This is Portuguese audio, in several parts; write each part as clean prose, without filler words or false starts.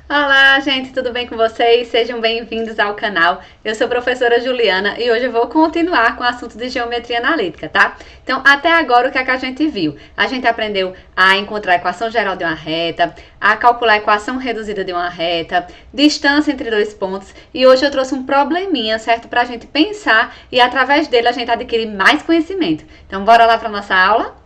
Olá, gente, tudo bem com vocês? Sejam bem-vindos ao canal. Eu sou a professora Juliana e hoje eu vou continuar com o assunto de geometria analítica, tá? Então, até agora, o que é que a gente viu? A gente aprendeu a encontrar a equação geral de uma reta, a calcular a equação reduzida de uma reta, distância entre dois pontos, e hoje eu trouxe um probleminha, certo? Pra gente pensar e através dele a gente adquirir mais conhecimento. Então, bora lá pra nossa aula?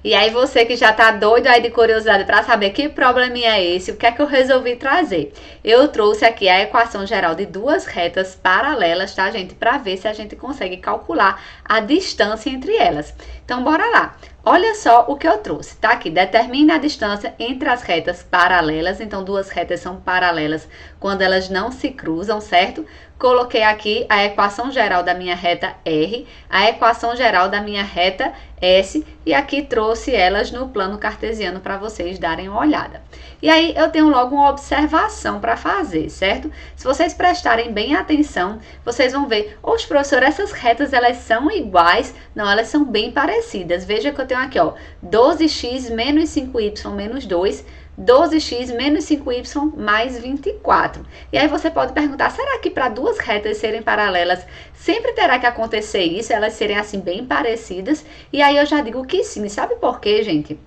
E aí você que já tá doido aí de curiosidade para saber que probleminha é esse, o que é que eu resolvi trazer? Eu trouxe aqui a equação geral de duas retas paralelas, tá, gente? Para ver se a gente consegue calcular a distância entre elas. Então, bora lá. Olha só o que eu trouxe, tá? Aqui, determine a distância entre as retas paralelas. Então, duas retas são paralelas quando elas não se cruzam, certo? Coloquei aqui a equação geral da minha reta R, a equação geral da minha reta S, e aqui trouxe elas no plano cartesiano para vocês darem uma olhada. E aí eu tenho logo uma observação para fazer, certo? Se vocês prestarem bem atenção, vocês vão ver, oxe, professor, essas retas elas são iguais? Não, elas são bem parecidas. Veja que eu tenho aqui, ó, 12x menos 5y menos 2, 12x menos 5y mais 24. E aí você pode perguntar, será que para duas retas serem paralelas, sempre terá que acontecer isso, elas serem assim bem parecidas? E aí eu já digo que sim. Sabe por quê, gente?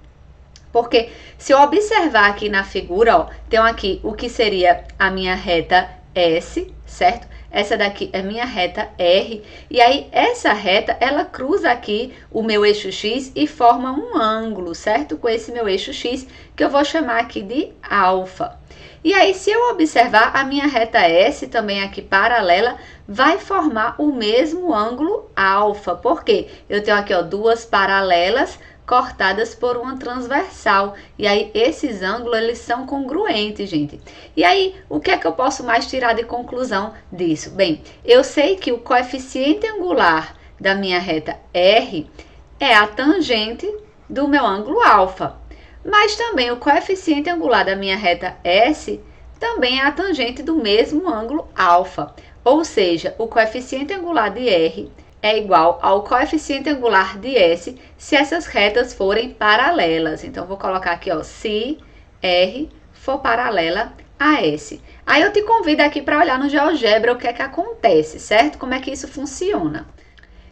Porque se eu observar aqui na figura, ó, tem aqui o que seria a minha reta S, certo? Essa daqui é minha reta R, e aí essa reta, ela cruza aqui o meu eixo X e forma um ângulo, certo? Com esse meu eixo X, que eu vou chamar aqui de alfa. E aí, se eu observar, a minha reta S, também aqui paralela, vai formar o mesmo ângulo alfa. Por quê? Eu tenho aqui, ó, duas paralelas cortadas por uma transversal. E aí, esses ângulos, eles são congruentes, gente. E aí, o que é que eu posso mais tirar de conclusão disso? Bem, eu sei que o coeficiente angular da minha reta R é a tangente do meu ângulo alfa. Mas também o coeficiente angular da minha reta S também é a tangente do mesmo ângulo alfa. Ou seja, o coeficiente angular de R é igual ao coeficiente angular de S se essas retas forem paralelas. Então, vou colocar aqui, ó, se R for paralela a S. Aí eu te convido aqui para olhar no GeoGebra o que é que acontece, certo? Como é que isso funciona.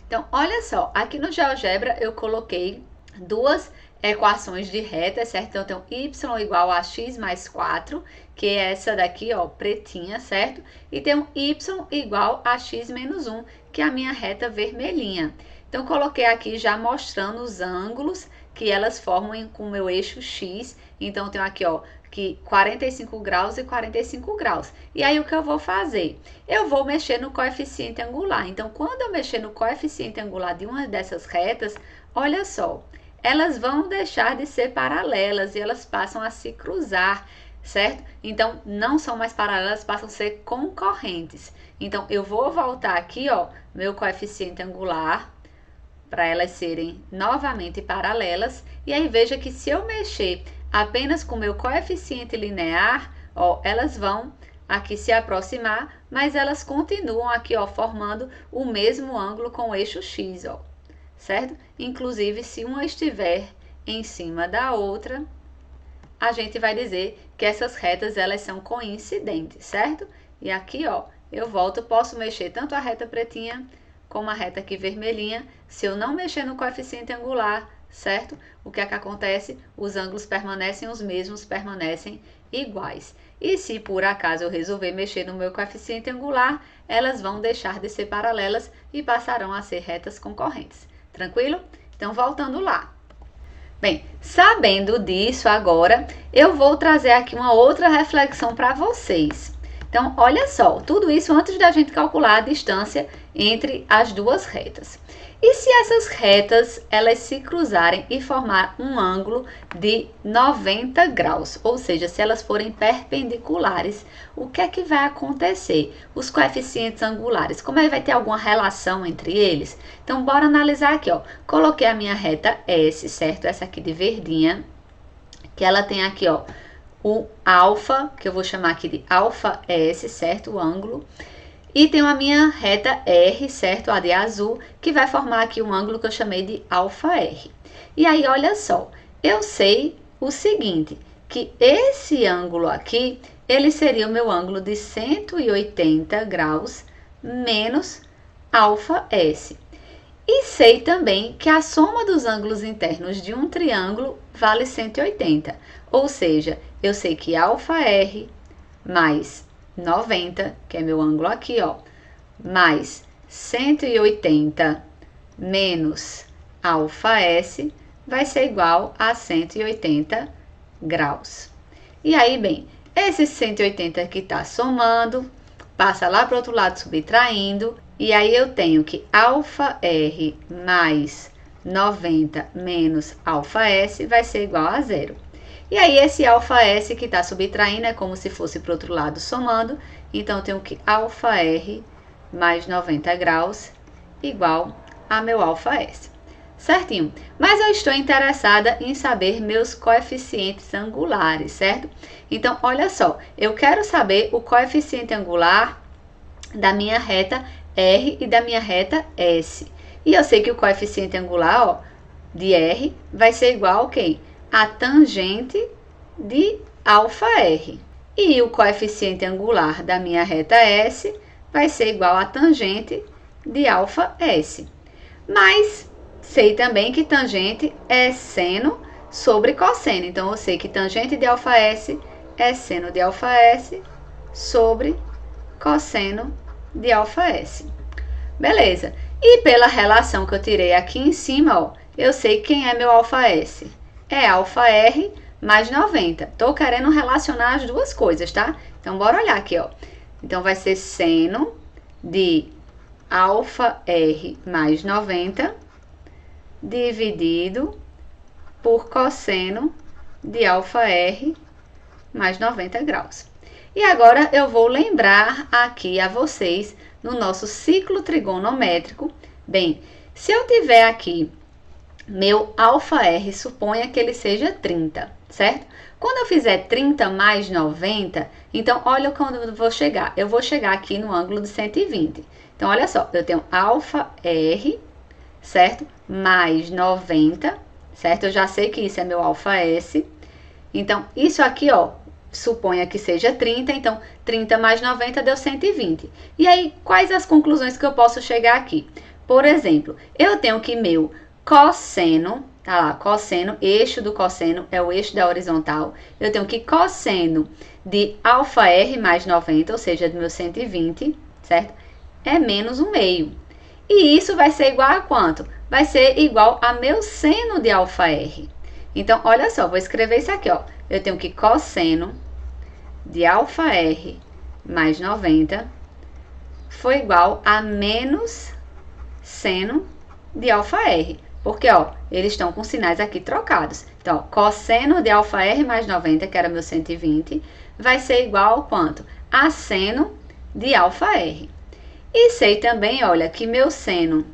Então, olha só, aqui no GeoGebra eu coloquei duas equações de reta, certo? Então, eu tenho y igual a x mais 4, que é essa daqui, ó, pretinha, certo? E tenho y igual a x menos 1, que é a minha reta vermelhinha. Então, coloquei aqui já mostrando os ângulos que elas formam com o meu eixo x. Então, eu tenho aqui, ó, que 45 graus e 45 graus. E aí, o que eu vou fazer? Eu vou mexer no coeficiente angular. Então, quando eu mexer no coeficiente angular de uma dessas retas, olha só, elas vão deixar de ser paralelas e elas passam a se cruzar, certo? Então, não são mais paralelas, passam a ser concorrentes. Então, eu vou voltar aqui, ó, meu coeficiente angular, para elas serem novamente paralelas. E aí, veja que se eu mexer apenas com o meu coeficiente linear, ó, elas vão aqui se aproximar, mas elas continuam aqui, ó, formando o mesmo ângulo com o eixo X, ó. Certo? Inclusive, se uma estiver em cima da outra, a gente vai dizer que essas retas, elas são coincidentes, certo? E aqui, ó, eu volto, posso mexer tanto a reta pretinha como a reta aqui vermelhinha. Se eu não mexer no coeficiente angular, certo? O que é que acontece? Os ângulos permanecem os mesmos, permanecem iguais. E se por acaso eu resolver mexer no meu coeficiente angular, elas vão deixar de ser paralelas e passarão a ser retas concorrentes. Tranquilo? Então, voltando lá. Bem, sabendo disso agora, eu vou trazer aqui uma outra reflexão para vocês. Então, olha só, tudo isso antes da gente calcular a distância entre as duas retas. E se essas retas, elas se cruzarem e formar um ângulo de 90 graus, ou seja, se elas forem perpendiculares, o que é que vai acontecer? Os coeficientes angulares, como é que vai ter alguma relação entre eles? Então, bora analisar aqui, ó. Coloquei a minha reta S, certo? Essa aqui de verdinha, que ela tem aqui, ó, o alfa, que eu vou chamar aqui de alfa S, certo? O ângulo. E tenho a minha reta R, certo? A de azul, que vai formar aqui um ângulo que eu chamei de alfa R. E aí, olha só, eu sei o seguinte, que esse ângulo aqui, ele seria o meu ângulo de 180 graus menos αs. E sei também que a soma dos ângulos internos de um triângulo vale 180. Ou seja, eu sei que αr mais 90, que é meu ângulo aqui, ó, mais 180 menos αs vai ser igual a 180 graus. E aí, bem, esse 180 que está somando, passa lá para o outro lado subtraindo, e aí eu tenho que αr mais 90 menos αs vai ser igual a zero. E aí esse αs que está subtraindo é como se fosse para o outro lado somando, então eu tenho que αr mais 90 graus igual a meu αs. Certinho? Mas eu estou interessada em saber meus coeficientes angulares, certo? Então, olha só, eu quero saber o coeficiente angular da minha reta R e da minha reta S. E eu sei que o coeficiente angular, ó, de R vai ser igual a quem? A tangente de αr. E o coeficiente angular da minha reta S vai ser igual a tangente de αs. Mas sei também que tangente é seno sobre cosseno. Então, eu sei que tangente de αs é seno de αs sobre cosseno de αs. Beleza. E pela relação que eu tirei aqui em cima, ó, eu sei quem é meu αs. É αr mais 90. Tô querendo relacionar as duas coisas, tá? Então, bora olhar aqui, ó. Então, vai ser seno de αr mais 90 dividido por cosseno de αr mais 90 graus. E agora eu vou lembrar aqui a vocês no nosso ciclo trigonométrico. Bem, se eu tiver aqui meu αr, suponha que ele seja 30, certo? Quando eu fizer 30 mais 90, então olha quando eu vou chegar. Eu vou chegar aqui no ângulo de 120. Então, olha só, eu tenho αr, certo? Mais 90, certo? Eu já sei que isso é meu αs. Então, isso aqui, ó, suponha que seja 30, então 30 mais 90 deu 120. E aí, quais as conclusões que eu posso chegar aqui? Por exemplo, eu tenho que meu cosseno, tá lá, cosseno, eixo do cosseno é o eixo da horizontal. Eu tenho que cosseno de αr mais 90, ou seja, do meu 120, certo? É menos 1/2. E isso vai ser igual a quanto? Vai ser igual a meu seno de αr. Então, olha só, vou escrever isso aqui, ó. Eu tenho que cosseno de αr mais 90 foi igual a menos seno de αr. Porque, ó, eles estão com sinais aqui trocados. Então, ó, cosseno de αr mais 90, que era meu 120, vai ser igual a quanto? A seno de αr. E sei também, olha, que meu seno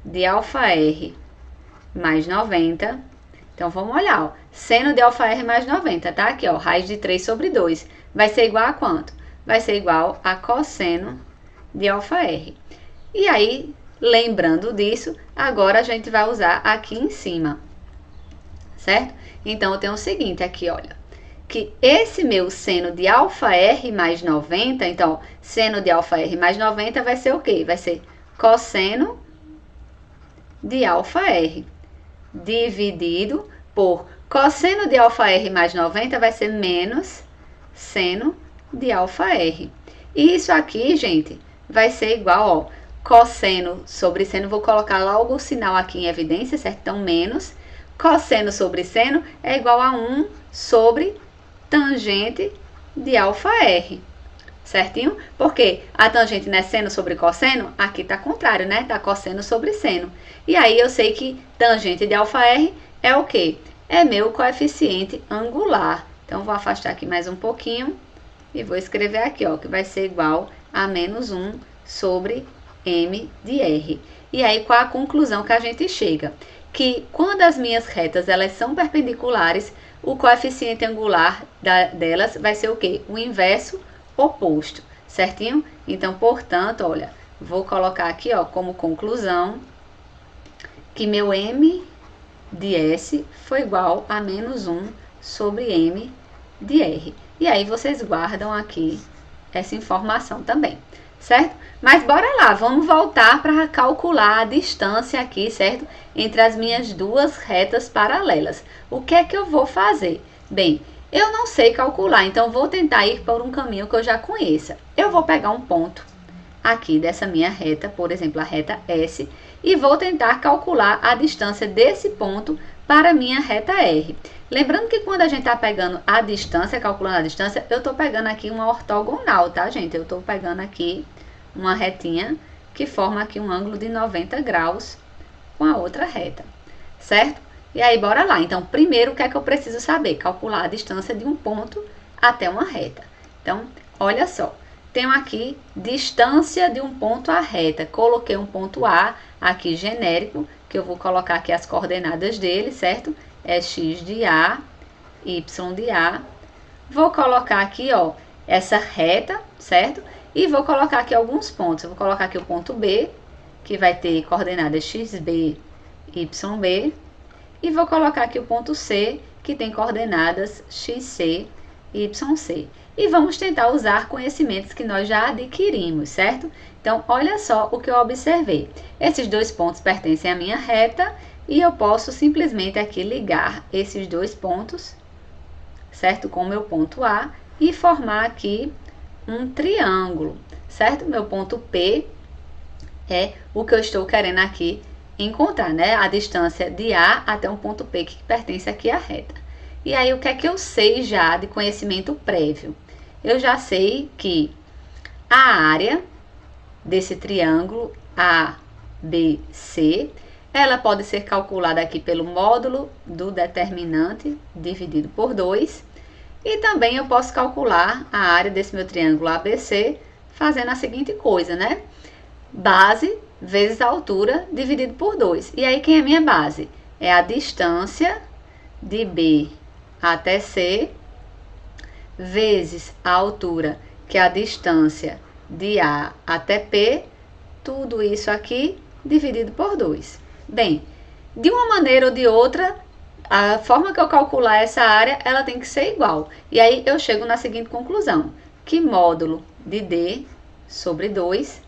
de αr mais 90, então vamos olhar, ó, seno de αr mais 90, tá? Aqui, ó, raiz de 3 sobre 2, vai ser igual a quanto? Vai ser igual a cosseno de αr. E aí, lembrando disso, agora a gente vai usar aqui em cima, certo? Então, eu tenho o seguinte aqui, olha, que esse meu seno de αr mais 90, então, seno de αr mais 90 vai ser o quê? Vai ser cosseno de αr dividido por cosseno de αr mais 90 vai ser menos seno de αr. E isso aqui, gente, vai ser igual, ó, cosseno sobre seno, vou colocar logo o sinal aqui em evidência, certo? Então, menos cosseno sobre seno é igual a 1 sobre tangente de αr, certinho? Porque a tangente não é seno sobre cosseno, aqui tá contrário, né? Tá cosseno sobre seno. E aí eu sei que tangente de αr é o quê? É meu coeficiente angular. Então, vou afastar aqui mais um pouquinho e vou escrever aqui, ó, que vai ser igual a menos 1 sobre m de r. E aí, qual a conclusão que a gente chega? Que quando as minhas retas elas são perpendiculares, o coeficiente angular delas vai ser o quê? O inverso oposto, certinho? Então, portanto, olha, vou colocar aqui, ó, como conclusão, que meu m de s foi igual a menos 1 sobre m de r. E aí vocês guardam aqui essa informação também, certo? Mas bora lá, vamos voltar para calcular a distância aqui, certo? Entre as minhas duas retas paralelas. O que é que eu vou fazer? Bem, eu não sei calcular, então vou tentar ir por um caminho que eu já conheça. Eu vou pegar um ponto aqui dessa minha reta, por exemplo, a reta S, e vou tentar calcular a distância desse ponto para a minha reta R. Lembrando que quando a gente está pegando a distância, calculando a distância, eu estou pegando aqui uma ortogonal, tá, gente? Eu estou pegando aqui uma retinha que forma aqui um ângulo de 90 graus com a outra reta, certo? E aí, bora lá. Então, primeiro, o que é que eu preciso saber? Calcular a distância de um ponto até uma reta. Então, olha só. Tenho aqui distância de um ponto à reta. Coloquei um ponto A aqui genérico, que eu vou colocar aqui as coordenadas dele, certo? É x de A, y de A. Vou colocar aqui, ó, essa reta, certo? E vou colocar aqui alguns pontos. Eu vou colocar aqui o ponto B, que vai ter coordenadas xb, yb. E vou colocar aqui o ponto C, que tem coordenadas xc e yc. E vamos tentar usar conhecimentos que nós já adquirimos, certo? Então, olha só o que eu observei. Esses dois pontos pertencem à minha reta e eu posso simplesmente aqui ligar esses dois pontos, certo? Com o meu ponto A e formar aqui um triângulo, certo? Meu ponto P é o que eu estou querendo aqui encontrar, né? A distância de A até um ponto P que pertence aqui à reta. E aí, o que é que eu sei já de conhecimento prévio? Eu já sei que a área desse triângulo ABC, ela pode ser calculada aqui pelo módulo do determinante dividido por 2. E também eu posso calcular a área desse meu triângulo ABC fazendo a seguinte coisa, né? Base vezes a altura dividido por 2. E aí, quem é minha base? É a distância de B até C vezes a altura, que é a distância de A até P, tudo isso aqui dividido por 2. Bem, de uma maneira ou de outra, a forma que eu calcular essa área, ela tem que ser igual. E aí eu chego na seguinte conclusão, que módulo de D sobre 2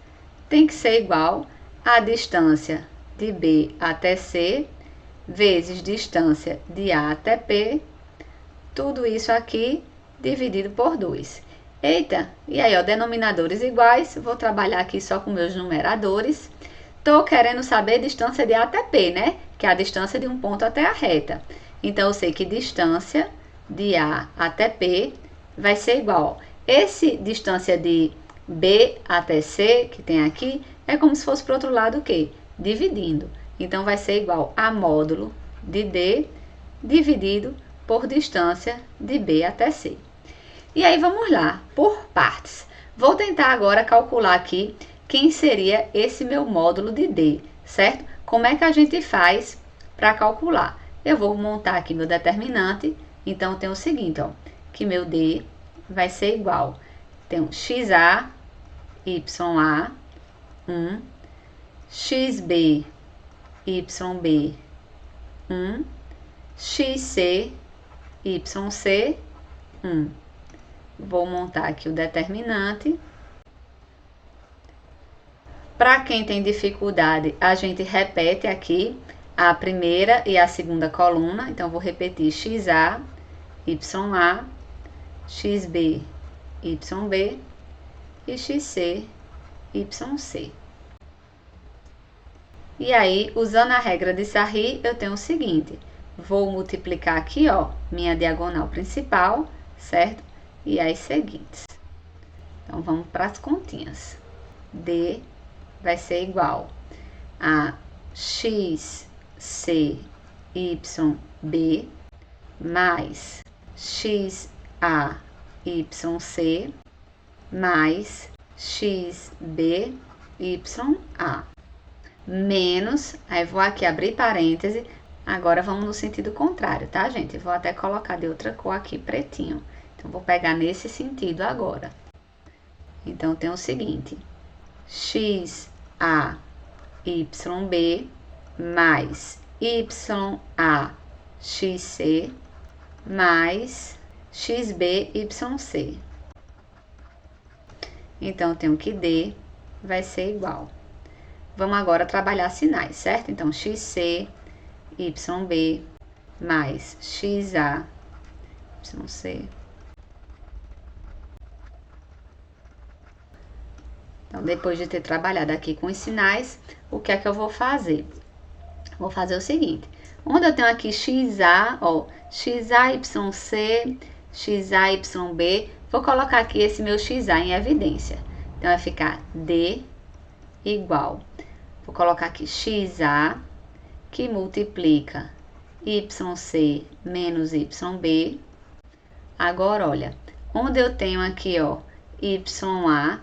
tem que ser igual à distância de B até C vezes distância de A até P, tudo isso aqui dividido por 2. Eita, e aí, ó, denominadores iguais, vou trabalhar aqui só com meus numeradores. Tô querendo saber a distância de A até P, né? Que é a distância de um ponto até a reta. Então, eu sei que distância de A até P vai ser igual. Esse distância de B até C, que tem aqui, é como se fosse para o outro lado o quê? Dividindo. Então, vai ser igual a módulo de D dividido por distância de B até C. E aí, vamos lá, por partes. Vou tentar agora calcular aqui quem seria esse meu módulo de D, certo? Como é que a gente faz para calcular? Eu vou montar aqui meu determinante, então tem o seguinte, ó, que meu D vai ser igual. Tem um XA, YA, 1, XB, YB, 1, XC, YC, 1. Vou montar aqui o determinante. Para quem tem dificuldade, a gente repete aqui a primeira e a segunda coluna. Então, vou repetir XA, YA, XB, YB e XC, YC. E aí, usando a regra de Sarri, eu tenho o seguinte. Vou multiplicar aqui, ó, minha diagonal principal, certo? E as seguintes. Então, vamos para as continhas. D vai ser igual a XCYB mais XAYC mais XBYA menos, aí vou aqui abrir parêntese, agora vamos no sentido contrário, tá, gente? Vou até colocar de outra cor aqui, pretinho. Então, vou pegar nesse sentido agora. Então, tem o seguinte, XAYB mais YAXC mais xb, yc. Então, eu tenho que D vai ser igual. Vamos agora trabalhar sinais, certo? Então, xc, yb, mais xa, yc. Então, depois de ter trabalhado aqui com os sinais, o que é que eu vou fazer? Vou fazer o seguinte. Onde eu tenho aqui xa, ó, xa, yc, xa, yb, vou colocar aqui esse meu xa em evidência. Então, vai ficar D igual. Vou colocar aqui xa, que multiplica yc menos yb. Agora, olha, onde eu tenho aqui, ó, YA,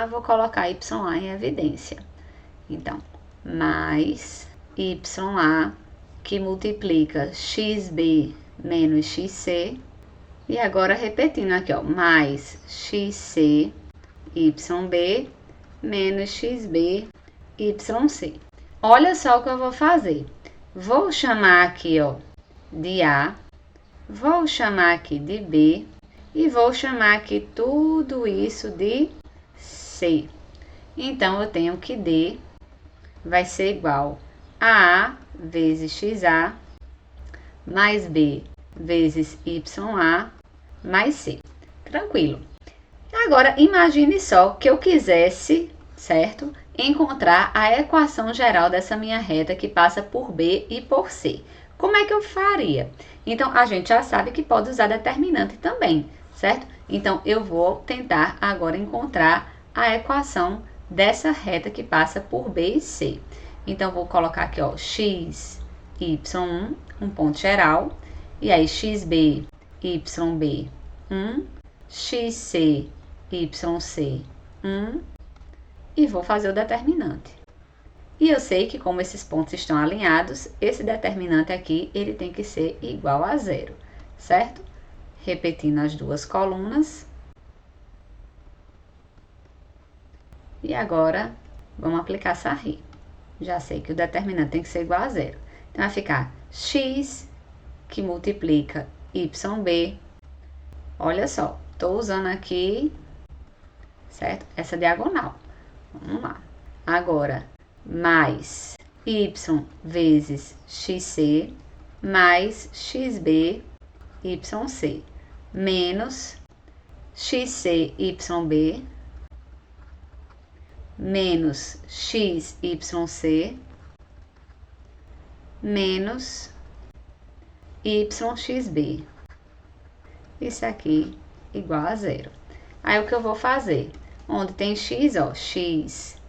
vou colocar YA em evidência. Então, mais YA, que multiplica XB menos XC. E agora, repetindo aqui, ó, mais XC, YB, menos XB, YC. Olha só o que eu vou fazer. Vou chamar aqui, ó, de A, vou chamar aqui de B, e vou chamar aqui tudo isso de C. Então, eu tenho que D vai ser igual a A vezes XA, mais B vezes YA, mais C. Tranquilo. Agora, imagine só que eu quisesse, certo? Encontrar a equação geral dessa minha reta que passa por B e por C. Como é que eu faria? Então, a gente já sabe que pode usar determinante também, certo? Então, eu vou tentar agora encontrar a equação dessa reta que passa por B e C. Então, vou colocar aqui, ó, x, y1, um ponto geral, e aí xb, yb, 1, xc, yc, 1, e vou fazer o determinante. E eu sei que como esses pontos estão alinhados, esse determinante aqui, ele tem que ser igual a 0, certo? Repetindo as duas colunas. E agora, vamos aplicar sarri. Já sei que o determinante tem que ser igual a 0. Então, vai ficar x, que multiplica yb. Olha só, estou usando aqui, certo? Essa diagonal. Vamos lá. Agora, mais y vezes xc, mais xb, yc, menos xc, yb, menos xyc, menos yxb. Isso aqui igual a 0. Aí, o que eu vou fazer? Onde tem x, ó, x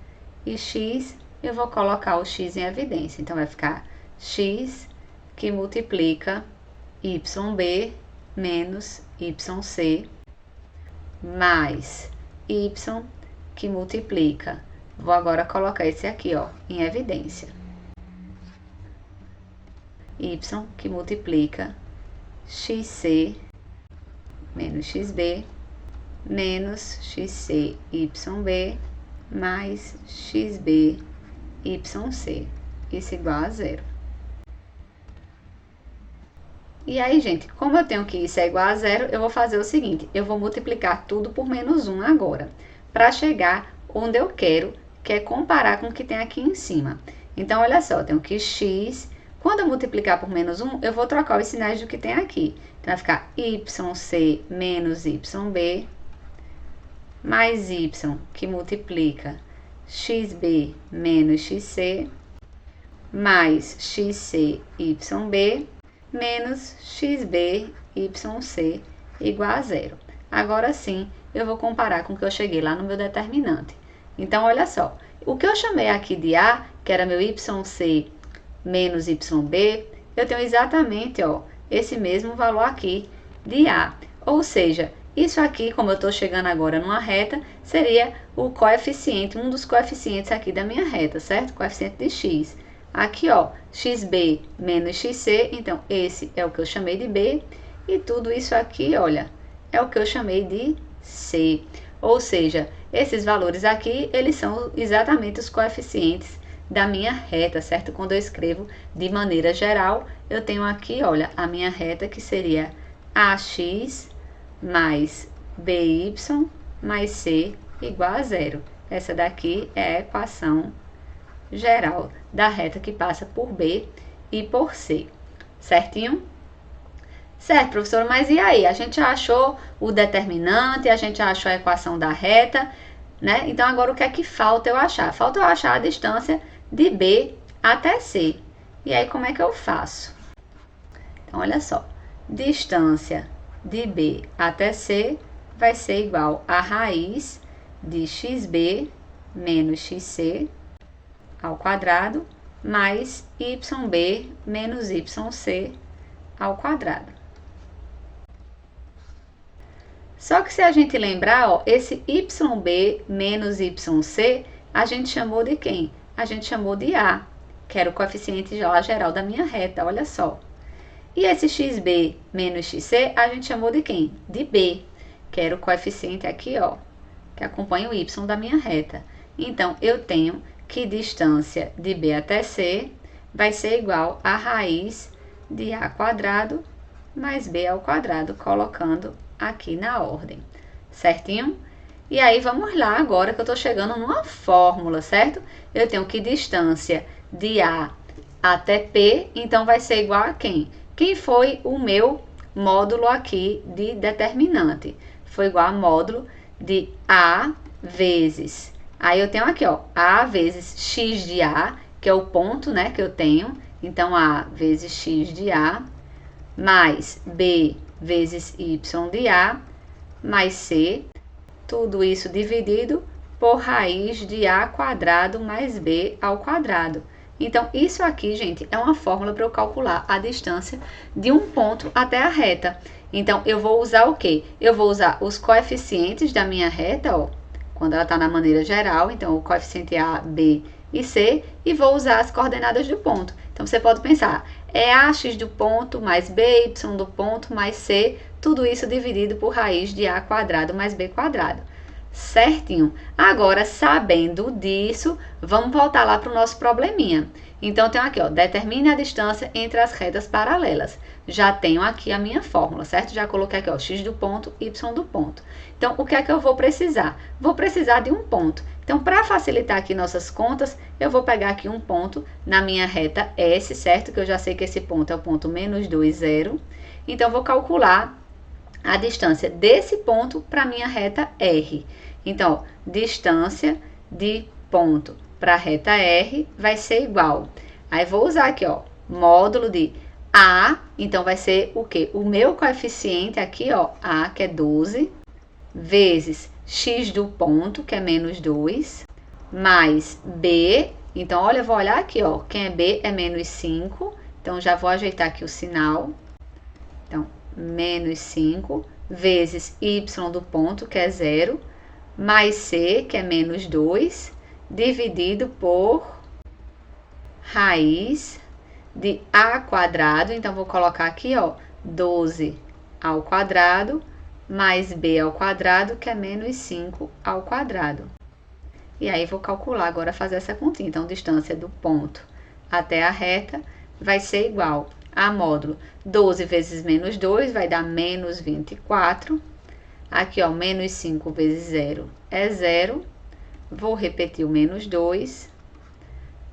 e x, eu vou colocar o x em evidência. Então, vai ficar x que multiplica yb menos yc, mais y que multiplica. Vou agora colocar esse aqui, ó, em evidência. Y que multiplica xc menos xb, menos xc, yb, mais xb, yc. Isso igual a 0. E aí, gente, como eu tenho que isso é igual a 0, eu vou fazer o seguinte. Eu vou multiplicar tudo por menos 1 agora, para chegar onde eu quero, que é comparar com o que tem aqui em cima. Então, olha só, eu tenho que x, quando eu multiplicar por menos 1, eu vou trocar os sinais do que tem aqui. Então, vai ficar yc menos yb, mais y, que multiplica xb menos xc, mais xc, yb, menos xb, yc, igual a 0. Agora sim, eu vou comparar com o que eu cheguei lá no meu determinante. Então, olha só, o que eu chamei aqui de A, que era meu yc menos yb, eu tenho exatamente, ó, esse mesmo valor aqui de A. Ou seja, isso aqui, como eu estou chegando agora numa reta, seria o coeficiente, um dos coeficientes aqui da minha reta, certo? Coeficiente de x. Aqui, ó, xb menos xc, então esse é o que eu chamei de B, e tudo isso aqui, olha, é o que eu chamei de C. Ou seja, esses valores aqui, eles são exatamente os coeficientes da minha reta, certo? Quando eu escrevo de maneira geral, eu tenho aqui, olha, a minha reta que seria AX mais BY mais C igual a zero. Essa daqui é a equação geral da reta que passa por B e por C. Certinho? Certo, professora, mas e aí? A gente já achou o determinante, a gente já achou a equação da reta, né? Então, agora o que é que falta eu achar? Falta eu achar a distância de B até C. E aí, como é que eu faço? Então, olha só. Distância de B até C vai ser igual a raiz de xb menos xc ao quadrado mais yb menos yc ao quadrado. Só que se a gente lembrar, ó, esse yb menos yc, a gente chamou de quem? A gente chamou de A, que era o coeficiente geral da minha reta, olha só. E esse xb menos xc, a gente chamou de quem? De B, que era o coeficiente aqui, ó, que acompanha o y da minha reta. Então, eu tenho que distância de B até C vai ser igual a raiz de A quadrado mais B ao quadrado, colocando aqui na ordem, certinho? E aí, vamos lá agora que eu tô chegando numa fórmula, certo? Eu tenho que distância de A até P, então vai ser igual a quem? Quem foi o meu módulo aqui de determinante? Foi igual a módulo de A vezes, aí eu tenho aqui, ó, A vezes x de A, que é o ponto, né, que eu tenho. Então, A vezes x de A, mais B vezes y de A, mais C, tudo isso dividido por raiz de A quadrado mais B ao quadrado. Então, isso aqui, gente, é uma fórmula para eu calcular a distância de um ponto até a reta. Então, eu vou usar o quê? Eu vou usar os coeficientes da minha reta, ó, quando ela está na maneira geral, então o coeficiente A, B e C, e vou usar as coordenadas do ponto. Então, você pode pensar, é AX do ponto mais BY do ponto mais C, tudo isso dividido por raiz de A quadrado mais B quadrado. Certinho? Agora, sabendo disso, vamos voltar lá para o nosso probleminha. Então, tenho aqui, ó, determine a distância entre as retas paralelas. Já tenho aqui a minha fórmula, certo? Já coloquei aqui, ó, x do ponto, y do ponto. Então, o que é que eu vou precisar? Vou precisar de um ponto. Então, para facilitar aqui nossas contas, eu vou pegar aqui um ponto na minha reta S, certo? Que eu já sei que esse ponto é o ponto menos 2, 0. Então, vou calcular a distância desse ponto para a minha reta R. Então, ó, distância de ponto para a reta R vai ser igual. Aí, vou usar aqui, ó, módulo de A. Então, vai ser o quê? O meu coeficiente aqui, ó, A, que é 12, vezes x do ponto, que é menos 2, mais B. Então, olha, eu vou olhar aqui, ó, quem é B é menos 5. Então, já vou ajeitar aqui o sinal. Então, menos 5, vezes y do ponto, que é 0, mais C, que é menos 2, dividido por raiz de A quadrado. Então, vou colocar aqui, ó, 12 ao quadrado, mais B ao quadrado, que é menos 5 ao quadrado. E aí, vou calcular agora, fazer essa continha. Então, distância do ponto até a reta vai ser igual a módulo 12 vezes menos 2, vai dar menos 24. Aqui, ó, menos 5 vezes 0 é 0. Vou repetir o menos 2.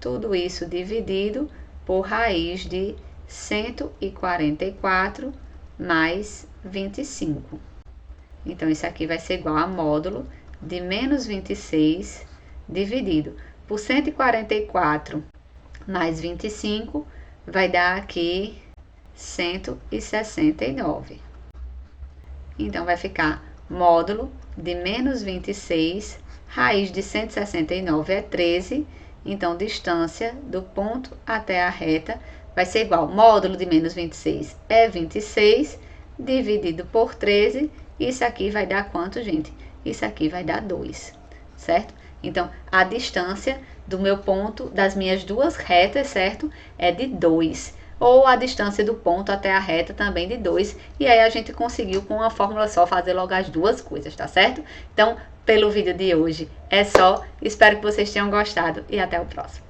Tudo isso dividido por raiz de 144 mais 25. Então, isso aqui vai ser igual a módulo de menos 26 dividido por 144 mais 25, vai dar aqui 169. Então, vai ficar módulo de menos 26, raiz de 169 é 13. Então, distância do ponto até a reta vai ser igual, módulo de menos 26 é 26, dividido por 13. Isso aqui vai dar quanto, gente? Isso aqui vai dar 2, certo? Então, a distância do meu ponto, das minhas duas retas, certo? É de 2. Ou a distância do ponto até a reta também de 2. E aí, a gente conseguiu, com uma fórmula só, fazer logo as duas coisas, tá certo? Então, pelo vídeo de hoje é só. Espero que vocês tenham gostado e até o próximo.